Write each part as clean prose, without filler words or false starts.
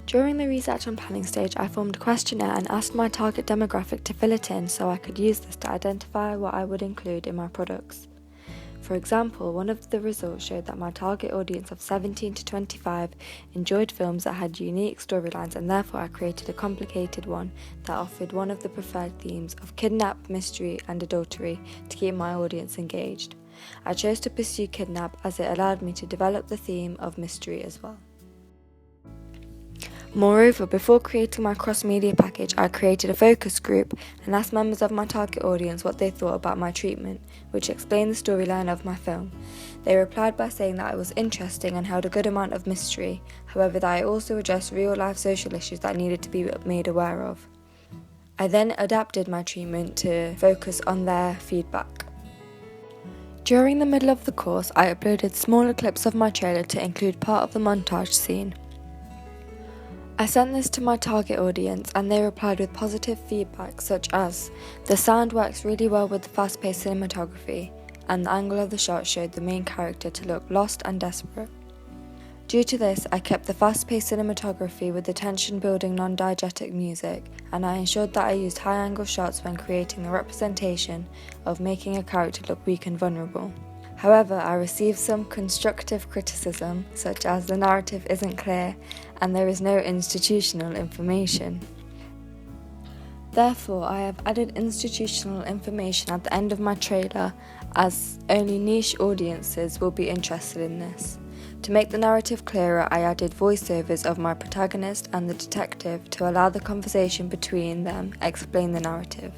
During the research and planning stage, I formed a questionnaire and asked my target demographic to fill it in so I could use this to identify what I would include in my products. For example, one of the results showed that my target audience of 17 to 25 enjoyed films that had unique storylines, and therefore I created a complicated one that offered one of the preferred themes of kidnap, mystery and adultery to keep my audience engaged. I chose to pursue kidnap as it allowed me to develop the theme of mystery as well. Moreover, before creating my cross-media package, I created a focus group and asked members of my target audience what they thought about my treatment, which explained the storyline of my film. They replied by saying that it was interesting and held a good amount of mystery, however that I also addressed real-life social issues that needed to be made aware of. I then adapted my treatment to focus on their feedback. During the middle of the course, I uploaded smaller clips of my trailer to include part of the montage scene. I sent this to my target audience and they replied with positive feedback such as, the sound works really well with the fast-paced cinematography, and the angle of the shot showed the main character to look lost and desperate. Due to this, I kept the fast-paced cinematography with the tension-building non-diegetic music, and I ensured that I used high-angle shots when creating the representation of making a character look weak and vulnerable. However, I received some constructive criticism, such as the narrative isn't clear and there is no institutional information. Therefore, I have added institutional information at the end of my trailer, as only niche audiences will be interested in this. To make the narrative clearer, I added voiceovers of my protagonist and the detective to allow the conversation between them explain the narrative.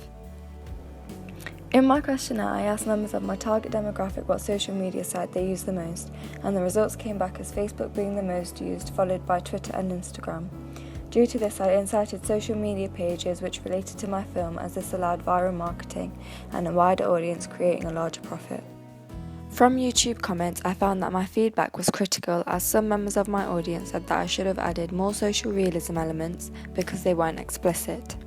In my questionnaire, I asked members of my target demographic what social media site they use the most, and the results came back as Facebook being the most used, followed by Twitter and Instagram. Due to this, I inserted social media pages which related to my film, as this allowed viral marketing and a wider audience, creating a larger profit. From YouTube comments, I found that my feedback was critical, as some members of my audience said that I should have added more social realism elements because they weren't explicit.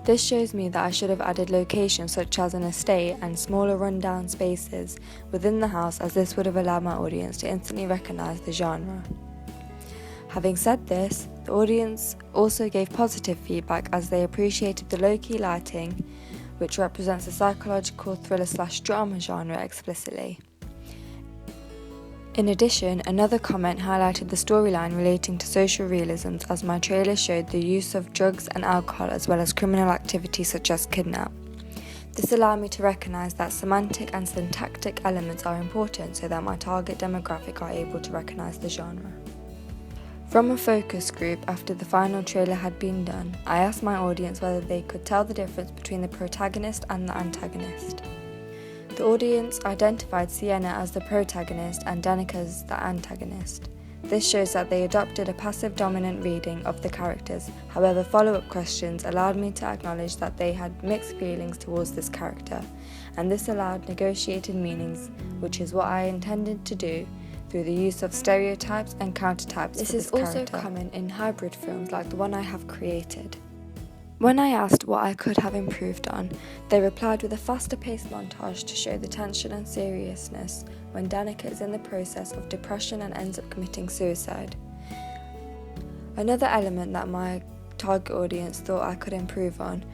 This shows me that I should have added locations such as an estate and smaller rundown spaces within the house, as this would have allowed my audience to instantly recognise the genre. Having said this, the audience also gave positive feedback as they appreciated the low-key lighting, which represents the psychological thriller/drama genre explicitly. In addition, another comment highlighted the storyline relating to social realisms, as my trailer showed the use of drugs and alcohol as well as criminal activity such as kidnap. This allowed me to recognise that semantic and syntactic elements are important so that my target demographic are able to recognise the genre. From a focus group, after the final trailer had been done, I asked my audience whether they could tell the difference between the protagonist and the antagonist. The audience identified Sienna as the protagonist and Danica as the antagonist. This shows that they adopted a passive-dominant reading of the characters. However, follow-up questions allowed me to acknowledge that they had mixed feelings towards this character, and this allowed negotiated meanings, which is what I intended to do through the use of stereotypes and countertypes. This is also common in hybrid films like the one I have created. When I asked what I could have improved on, they replied with a faster-paced montage to show the tension and seriousness when Danica is in the process of depression and ends up committing suicide. Another element that my target audience thought I could improve on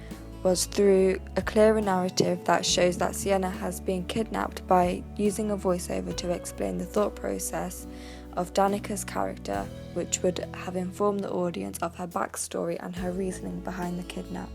was through a clearer narrative that shows that Sienna has been kidnapped, by using a voiceover to explain the thought process of Danica's character, which would have informed the audience of her backstory and her reasoning behind the kidnap.